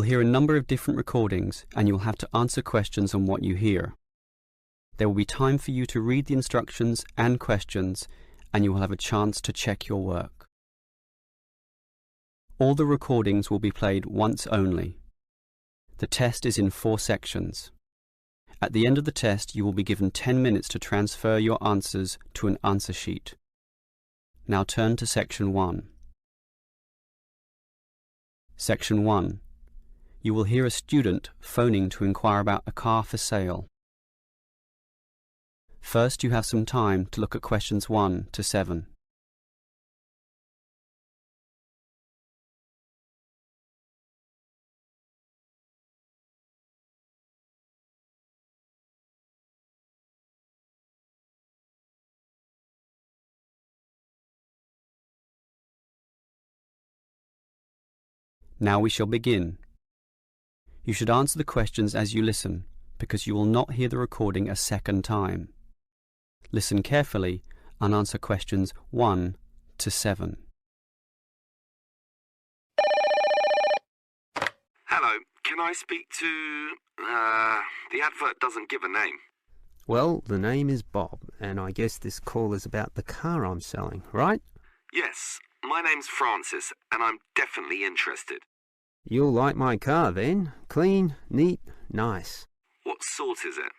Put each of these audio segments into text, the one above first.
will hear a number of different recordings and you will have to answer questions on what you hear. There will be time for you to read the instructions and questions, and you will have a chance to check your work. All the recordings will be played once only. The test is in 4 sections. At the end of the test, you will be given 10 minutes to transfer your answers to an answer sheet. Now turn to Section 1. Section 1. You will hear a student phoning to inquire about a car for sale. First, you have some time to look at questions 1 to 7. Now we shall begin. You should answer the questions as you listen, because you will not hear the recording a second time. Listen carefully and answer questions 1 to 7. Hello, can I speak to... the advert doesn't give a name. Well, the name is Bob, and I guess this call is about the car I'm selling, right? Yes, my name's Francis, and I'm definitely interested. You'll like my car then. Clean, neat, nice. What sort is it?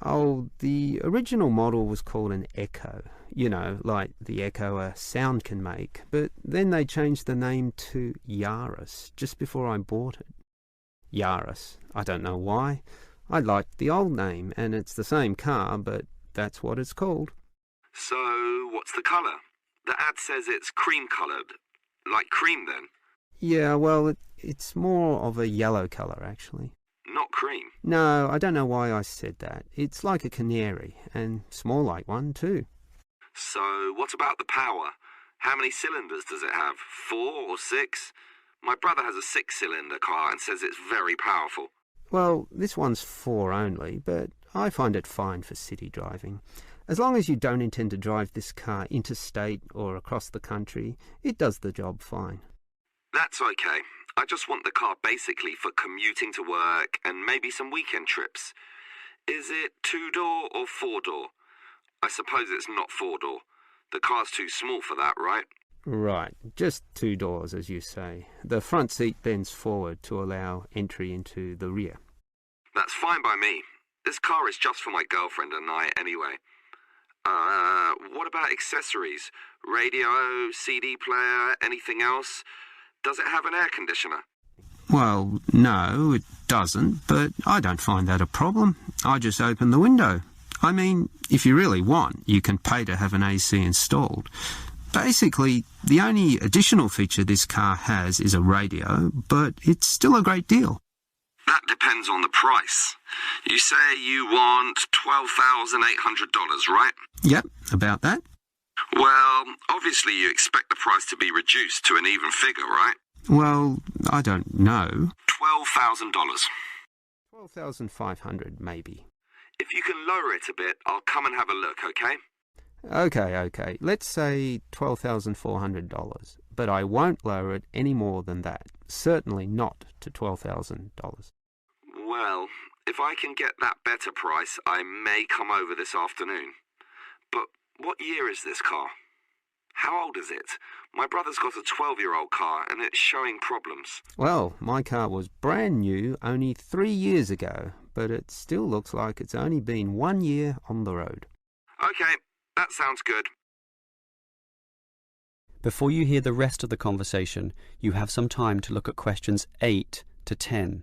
Oh, the original model was called an Echo. You know, like the echo a sound can make. But then they changed the name to Yaris just before I bought it. Yaris. I don't know why. I liked the old name, and it's the same car, but that's what it's called. So, what's the colour? The ad says it's cream-coloured. Like cream, then? Yeah, well, it's more of a yellow colour, actually. Not cream? No, I don't know why I said that. It's like a canary, and small like one, too. So, what about the power? How many cylinders does it have? 4 or 6? My brother has a 6-cylinder car and says it's very powerful. Well, this one's 4 only, but I find it fine for city driving. As long as you don't intend to drive this car interstate or across the country, it does the job fine. That's okay. I just want the car basically for commuting to work and maybe some weekend trips. Is it 2-door or 4-door? I suppose it's not 4-door. The car's too small for that, right? Right, just 2 doors, as you say. The front seat bends forward to allow entry into the rear. That's fine by me. This car is just for my girlfriend and I anyway. What about accessories? Radio, CD player, anything else? Does it have an air conditioner? Well, no, it doesn't, but I don't find that a problem. I just open the window. I mean, if you really want, you can pay to have an AC installed. Basically, the only additional feature this car has is a radio, but it's still a great deal. That depends on the price. You say you want $12,800, right? Yep, about that. Well, obviously you expect the price to be reduced to an even figure, right? Well, I don't know. $12,000. 12,500, maybe. If you can lower it a bit, I'll come and have a look, okay? Okay. Let's say $12,400, but I won't lower it any more than that. Certainly not to $12,000. Well, if I can get that better price, I may come over this afternoon. But what year is this car? How old is it? My brother's got a 12-year-old car and it's showing problems. Well, my car was brand new only 3 years ago, but it still looks like it's only been 1 year on the road. Okay, that sounds good. Before you hear the rest of the conversation, you have some time to look at questions 8 to 10.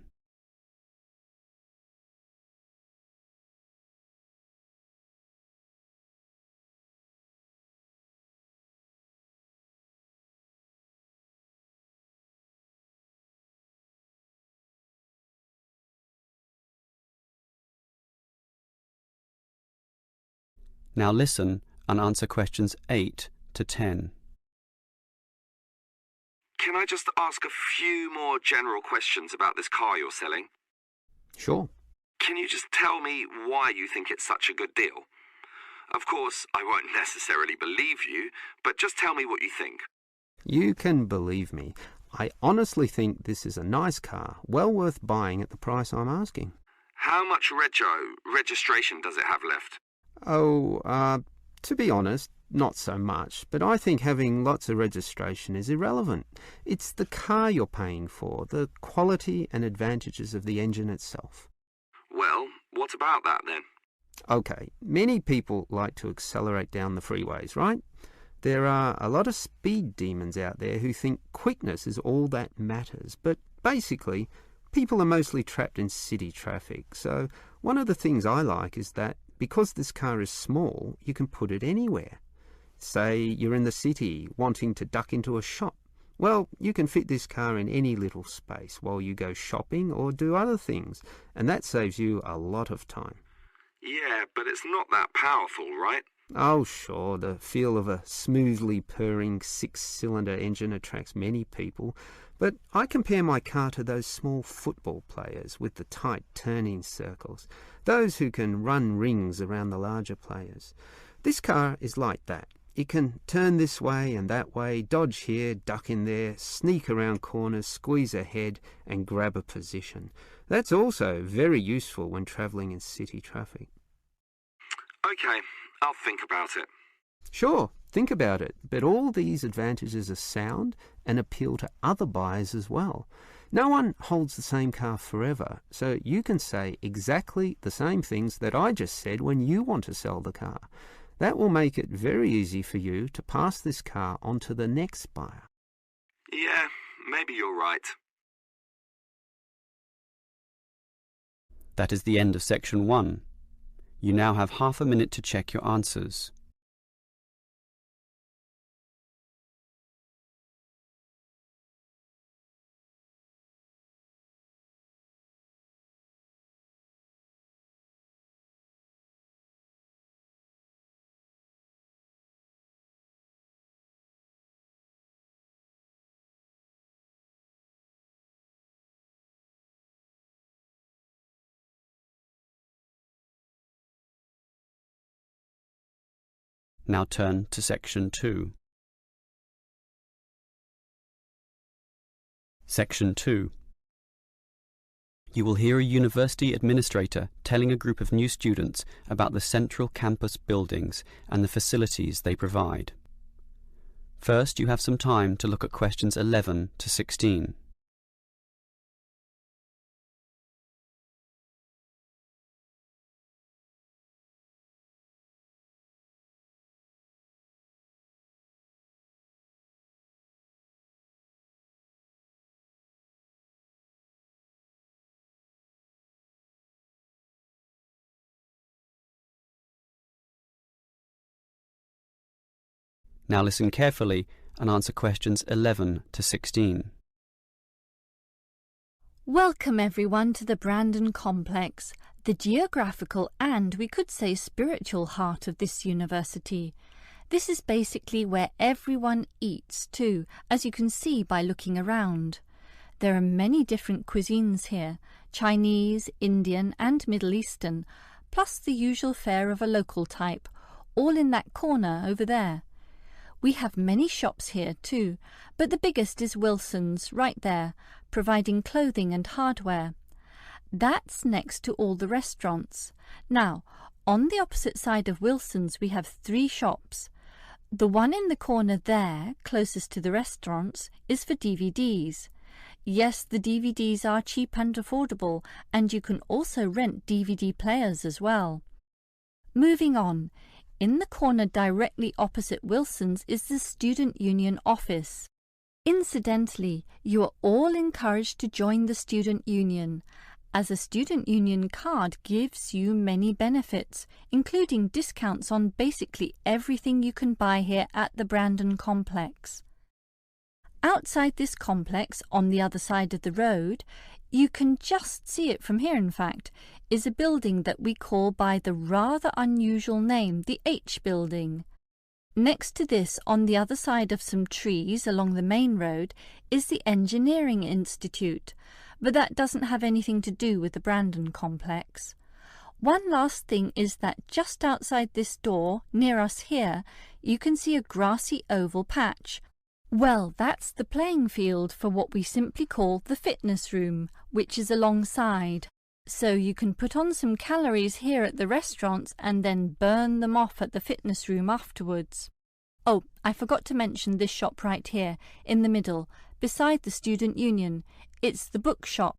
Now listen and answer questions 8 to 10. Can I just ask a few more general questions about this car you're selling? Sure. Can you just tell me why you think it's such a good deal? Of course, I won't necessarily believe you, but just tell me what you think. You can believe me. I honestly think this is a nice car, well worth buying at the price I'm asking. How much registration does it have left? To be honest, not so much, but I think having lots of registration is irrelevant. It's the car you're paying for, the quality and advantages of the engine itself. Well, what about that then? Okay, many people like to accelerate down the freeways, right? There are a lot of speed demons out there who think quickness is all that matters, but basically, people are mostly trapped in city traffic. So one of the things I like is that because this car is small, you can put it anywhere. Say you're in the city wanting to duck into a shop. Well, you can fit this car in any little space while you go shopping or do other things, and that saves you a lot of time. Yeah, but it's not that powerful, right? Oh, sure, the feel of a smoothly purring 6-cylinder engine attracts many people, but I compare my car to those small football players with the tight turning circles, those who can run rings around the larger players. This car is like that. It can turn this way and that way, dodge here, duck in there, sneak around corners, squeeze ahead and grab a position. That's also very useful when travelling in city traffic. Okay, I'll think about it. Sure, think about it, but all these advantages are sound and appeal to other buyers as well. No one holds the same car forever, so you can say exactly the same things that I just said when you want to sell the car. That will make it very easy for you to pass this car on to the next buyer. Yeah, maybe you're right. That is the end of section 1. You now have half a minute to check your answers. Now turn to section 2. Section 2. You will hear a university administrator telling a group of new students about the central campus buildings and the facilities they provide. First, you have some time to look at questions 11 to 16. Now listen carefully and answer questions 11 to 16. Welcome everyone to the Brandon Complex, the geographical and we could say spiritual heart of this university. This is basically where everyone eats too, as you can see by looking around. There are many different cuisines here, Chinese, Indian and Middle Eastern, plus the usual fare of a local type, all in that corner over there. We have many shops here too, but the biggest is Wilson's right there, providing clothing and hardware. That's next to all the restaurants. Now, on the opposite side of Wilson's we have 3 shops. The one in the corner there, closest to the restaurants, is for DVDs. Yes, the DVDs are cheap and affordable, and you can also rent DVD players as well. Moving on. In the corner directly opposite Wilson's is the Student Union office. Incidentally, you are all encouraged to join the Student Union, as a Student Union card gives you many benefits, including discounts on basically everything you can buy here at the Brandon Complex. Outside this complex, on the other side of the road, you can just see it from here in fact, is a building that we call by the rather unusual name the H Building. Next to this, on the other side of some trees along the main road, is the Engineering Institute, but that doesn't have anything to do with the Brandon Complex. One last thing is that just outside this door, near us here, you can see a grassy oval patch. Well, that's the playing field for what we simply call the fitness room, which is alongside. So you can put on some calories here at the restaurants and then burn them off at the fitness room afterwards. Oh, I forgot to mention this shop right here, in the middle, beside the Student Union. It's the bookshop.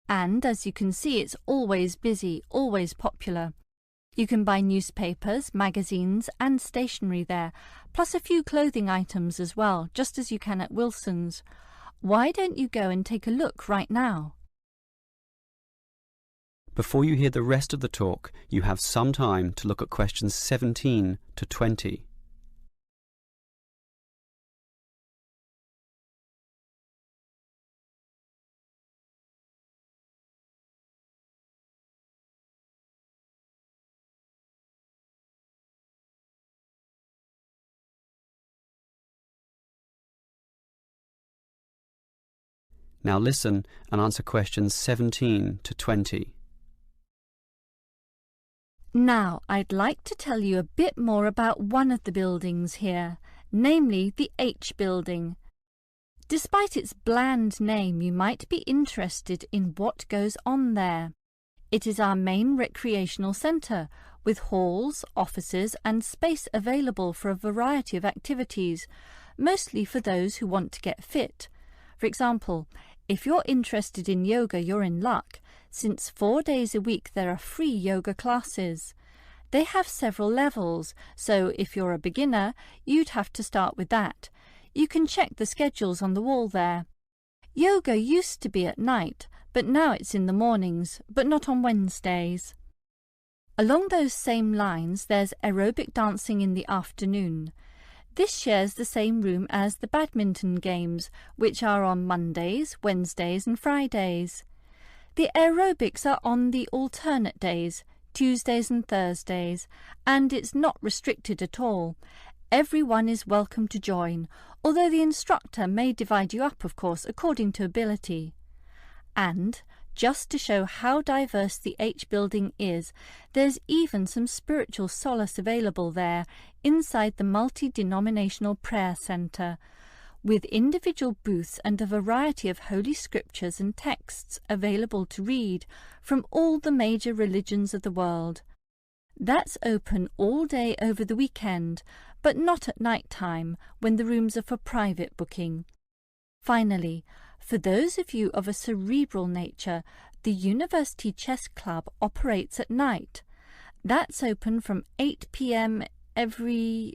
And as you can see, it's always busy, always popular. You can buy newspapers, magazines and stationery there, plus a few clothing items as well, just as you can at Wilson's. Why don't you go and take a look right now? Before you hear the rest of the talk, you have some time to look at questions 17 to 20. Now listen and answer questions 17 to 20. Now, I'd like to tell you a bit more about one of the buildings here, namely the H building. Despite its bland name, you might be interested in what goes on there. It is our main recreational centre, with halls, offices and space available for a variety of activities, mostly for those who want to get fit. For example, if you're interested in yoga, you're in luck, since 4 days a week there are free yoga classes. They have several levels, so if you're a beginner, you'd have to start with that. You can check the schedules on the wall there. Yoga used to be at night, but now it's in the mornings, but not on Wednesdays. Along those same lines, there's aerobic dancing in the afternoon. This shares the same room as the badminton games, which are on Mondays, Wednesdays and Fridays. The aerobics are on the alternate days, Tuesdays and Thursdays, and it's not restricted at all. Everyone is welcome to join, although the instructor may divide you up, of course, according to ability. And, just to show how diverse the H building is, there's even some spiritual solace available there inside the multi-denominational prayer centre, with individual booths and a variety of holy scriptures and texts available to read from all the major religions of the world. That's open all day over the weekend, but not at night time, when the rooms are for private booking. Finally, for those of you of a cerebral nature, the University Chess Club operates at night. That's open from 8 p.m. every,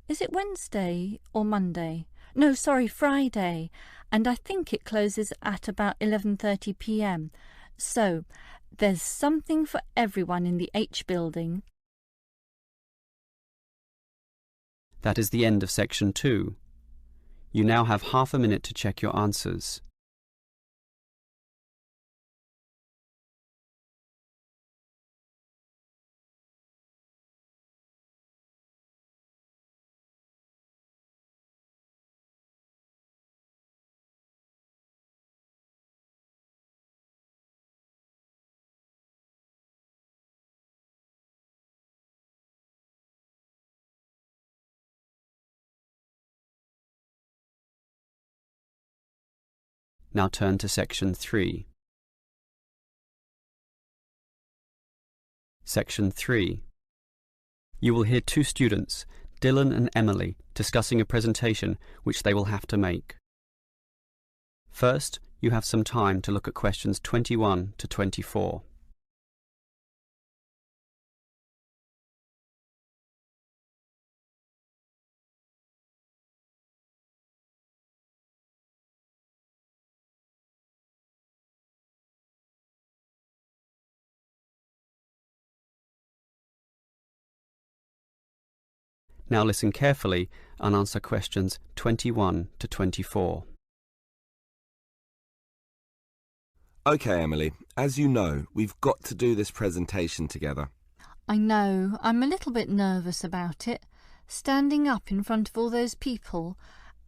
is it Wednesday or Monday? No, sorry, Friday. And I think it closes at about 11:30 p.m. So, there's something for everyone in the H building. That is the end of section 2. You now have half a minute to check your answers. Now turn to section 3. Section 3. You will hear two students, Dylan and Emily, discussing a presentation which they will have to make. First, you have some time to look at questions 21 to 24. Now listen carefully and answer questions 21 to 24. Okay, Emily, as you know, we've got to do this presentation together. I know, I'm a little bit nervous about it, standing up in front of all those people.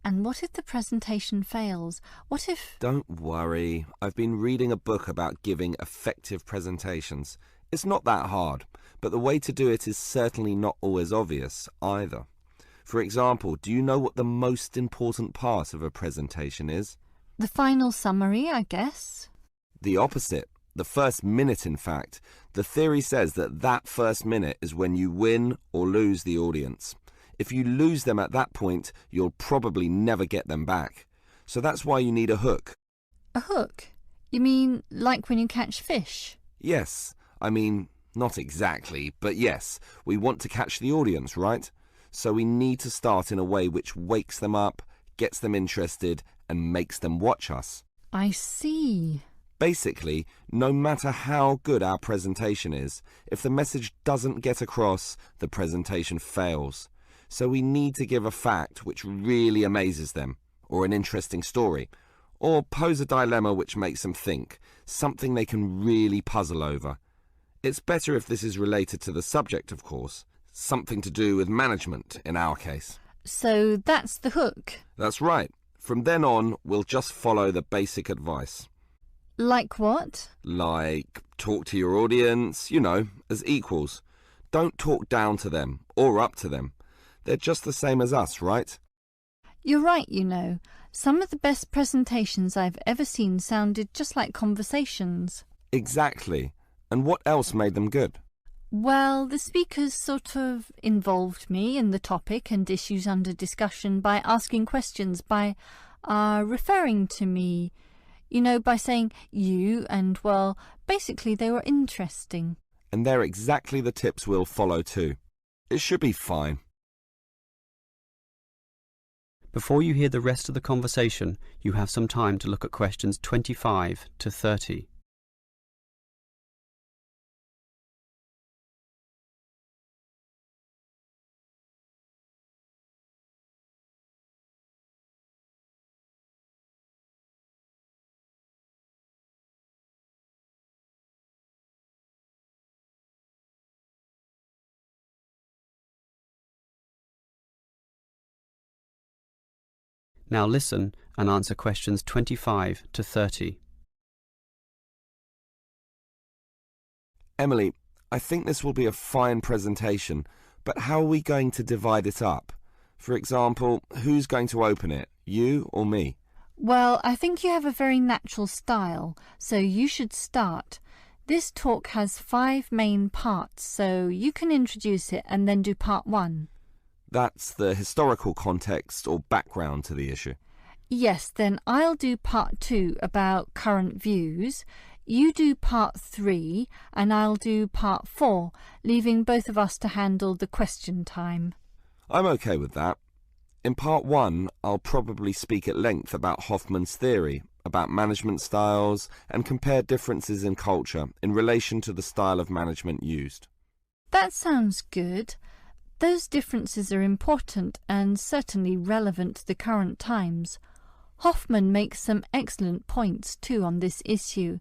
And what if the presentation fails? What if... Don't worry, I've been reading a book about giving effective presentations. It's not that hard, but the way to do it is certainly not always obvious either. For example, do you know what the most important part of a presentation is? The final summary, I guess. The opposite. The first minute, in fact. The theory says that first minute is when you win or lose the audience. If you lose them at that point, you'll probably never get them back. So that's why you need a hook. A hook? You mean like when you catch fish? Yes. I mean, not exactly, but yes. We want to catch the audience, right? So we need to start in a way which wakes them up, gets them interested, and makes them watch us. I see. Basically, no matter how good our presentation is, if the message doesn't get across, the presentation fails. So we need to give a fact which really amazes them, or an interesting story, or pose a dilemma which makes them think, something they can really puzzle over. It's better if this is related to the subject, of course, something to do with management in our case. So that's the hook? That's right. From then on, we'll just follow the basic advice. Like what? Like, talk to your audience, as equals. Don't talk down to them, or up to them. They're just the same as us, right? You're right, Some of the best presentations I've ever seen sounded just like conversations. Exactly. And what else made them good? Well, the speakers sort of involved me in the topic and issues under discussion by asking questions, by referring to me, by saying you, and, well, basically they were interesting. And they're exactly the tips we'll follow too. It should be fine. Before you hear the rest of the conversation, you have some time to look at questions 25 to 30. Now listen and answer questions 25 to 30. Emily, I think this will be a fine presentation, but how are we going to divide it up? For example, who's going to open it, you or me? Well, I think you have a very natural style, so you should start. This talk has 5 main parts, so you can introduce it and then do part 1. That's the historical context or background to the issue. Yes, then I'll do part 2 about current views. You do part 3 and I'll do part 4, leaving both of us to handle the question time. I'm okay with that. In part 1, I'll probably speak at length about Hoffman's theory, about management styles, and compare differences in culture in relation to the style of management used. That sounds good. Those differences are important and certainly relevant to the current times. Hoffman makes some excellent points too on this issue.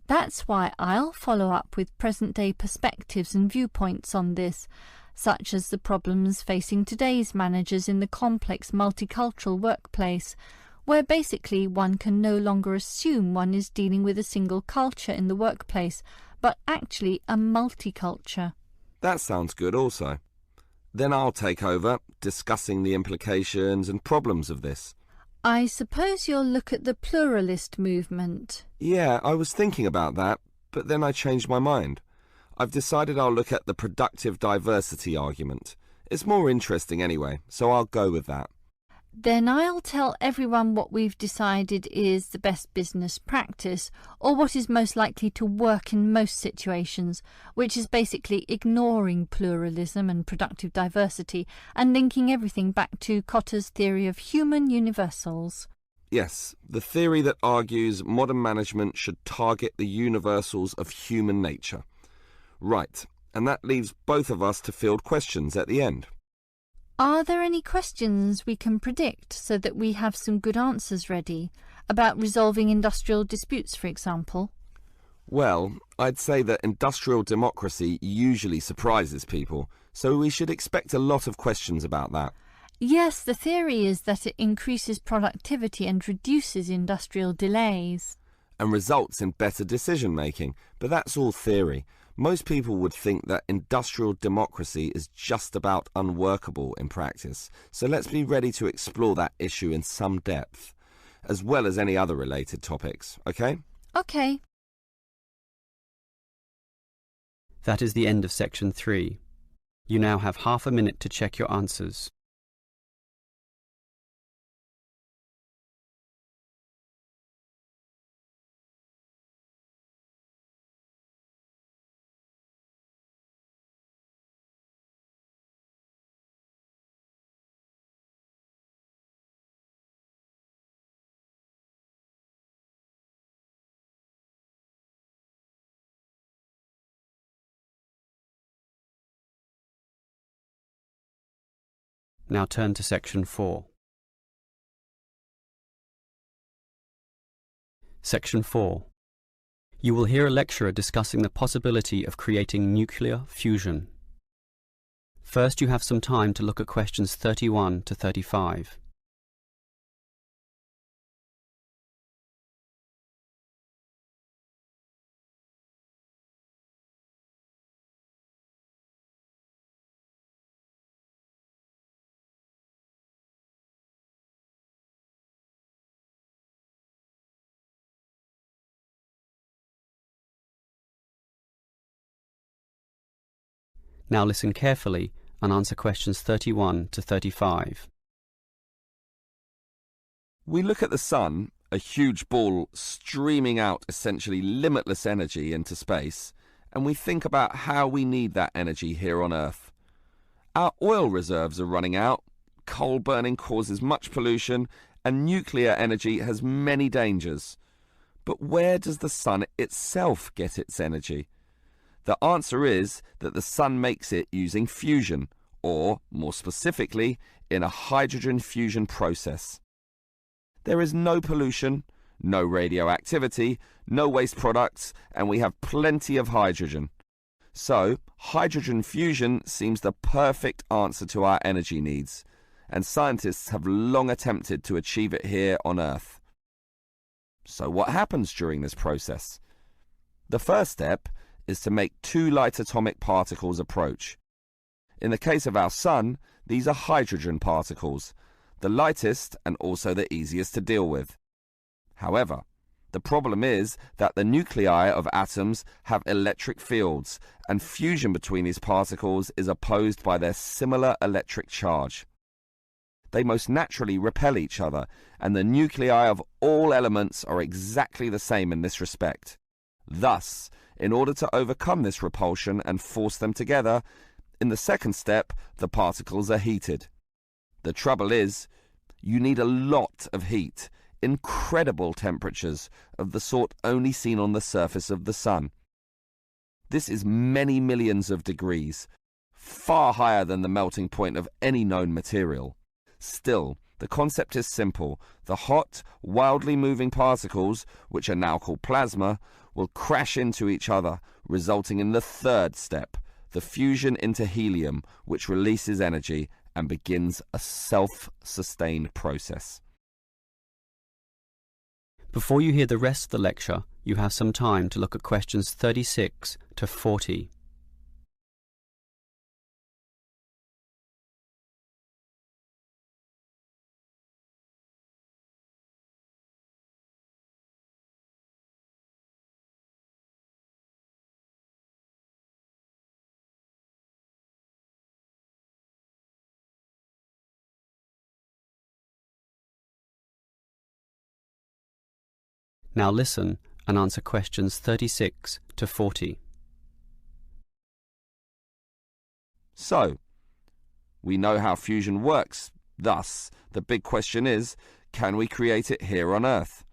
That's why I'll follow up with present-day perspectives and viewpoints on this, such as the problems facing today's managers in the complex multicultural workplace, where basically one can no longer assume one is dealing with a single culture in the workplace, but actually a multiculture. That sounds good also. Then I'll take over, discussing the implications and problems of this. I suppose you'll look at the pluralist movement. Yeah, I was thinking about that, but then I changed my mind. I've decided I'll look at the productive diversity argument. It's more interesting anyway, so I'll go with that. Then I'll tell everyone what we've decided is the best business practice, or what is most likely to work in most situations, which is basically ignoring pluralism and productive diversity and linking everything back to Kotter's theory of human universals. Yes, the theory that argues modern management should target the universals of human nature. Right, and that leaves both of us to field questions at the end. Are there any questions we can predict so that we have some good answers ready? About resolving industrial disputes, for example? Well, I'd say that industrial democracy usually surprises people, so we should expect a lot of questions about that. Yes, the theory is that it increases productivity and reduces industrial delays. And results in better decision-making, but that's all theory. Most people would think that industrial democracy is just about unworkable in practice, so let's be ready to explore that issue in some depth, as well as any other related topics, okay? Okay. That is the end of section 3. You now have half a minute to check your answers. Now turn to section 4. Section 4. You will hear a lecturer discussing the possibility of creating nuclear fusion. First, you have some time to look at questions 31 to 35. Now listen carefully and answer questions 31 to 35. We look at the sun, a huge ball streaming out essentially limitless energy into space, and we think about how we need that energy here on Earth. Our oil reserves are running out, coal burning causes much pollution, and nuclear energy has many dangers. But where does the sun itself get its energy? The answer is that the sun makes it using fusion, or, more specifically, in a hydrogen fusion process. There is no pollution, no radioactivity, no waste products, and we have plenty of hydrogen. So, hydrogen fusion seems the perfect answer to our energy needs, and scientists have long attempted to achieve it here on Earth. So what happens during this process? The first step is to make two light atomic particles approach. In the case of our sun, these are hydrogen particles, the lightest and also the easiest to deal with. However, the problem is that the nuclei of atoms have electric fields, and fusion between these particles is opposed by their similar electric charge. They most naturally repel each other, and the nuclei of all elements are exactly the same in this respect. Thus, in order to overcome this repulsion and force them together, in the second step, the particles are heated. The trouble is, you need a lot of heat, incredible temperatures of the sort only seen on the surface of the sun. This is many millions of degrees, far higher than the melting point of any known material. Still, the concept is simple. The hot, wildly moving particles, which are now called plasma, will crash into each other, resulting in the third step, the fusion into helium, which releases energy and begins a self-sustained process. Before you hear the rest of the lecture, you have some time to look at questions 36 to 40. Now listen and answer questions 36 to 40. So, we know how fusion works. Thus, the big question is, can we create it here on Earth?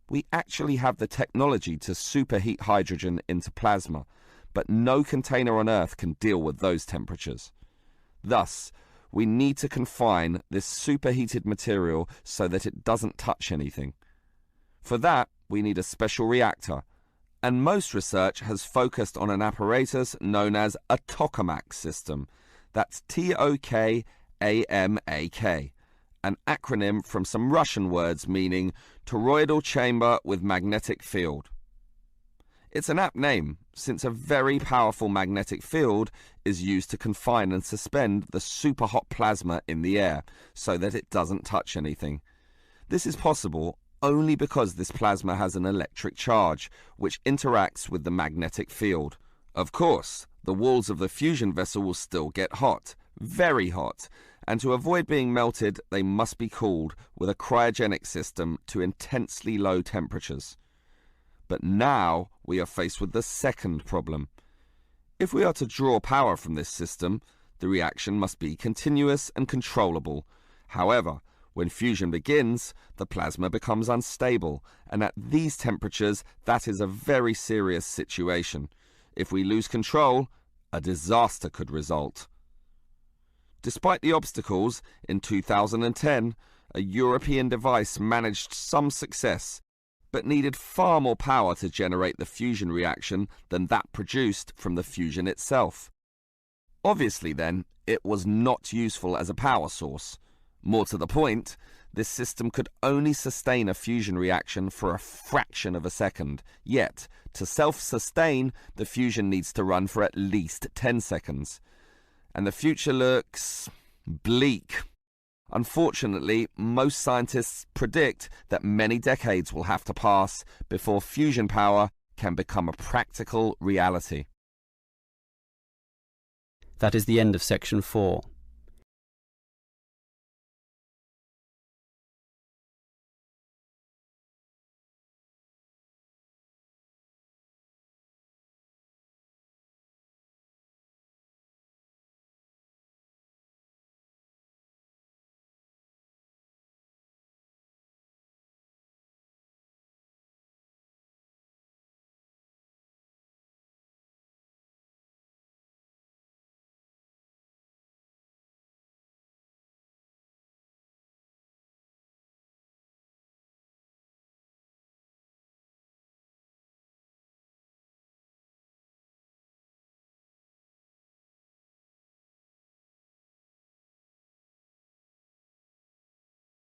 We actually have the technology to superheat hydrogen into plasma, but no container on Earth can deal with those temperatures. Thus, we need to confine this superheated material so that it doesn't touch anything. For that, we need a special reactor, and most research has focused on an apparatus known as a tokamak system. That's Tokamak, an acronym from some Russian words meaning toroidal chamber with magnetic field. It's an apt name, since a very powerful magnetic field is used to confine and suspend the superhot plasma in the air so that it doesn't touch anything. This is possible only because this plasma has an electric charge, which interacts with the magnetic field. Of course, the walls of the fusion vessel will still get hot, very hot, and to avoid being melted, they must be cooled with a cryogenic system to intensely low temperatures. But now we are faced with the second problem. If we are to draw power from this system, the reaction must be continuous and controllable. However, when fusion begins, the plasma becomes unstable, and at these temperatures, that is a very serious situation. If we lose control, a disaster could result. Despite the obstacles, in 2010, a European device managed some success, but needed far more power to generate the fusion reaction than that produced from the fusion itself. Obviously then, it was not useful as a power source. More to the point, this system could only sustain a fusion reaction for a fraction of a second, yet, to self-sustain, the fusion needs to run for at least 10 seconds. And the future looks bleak. Unfortunately, most scientists predict that many decades will have to pass before fusion power can become a practical reality. That is the end of section 4.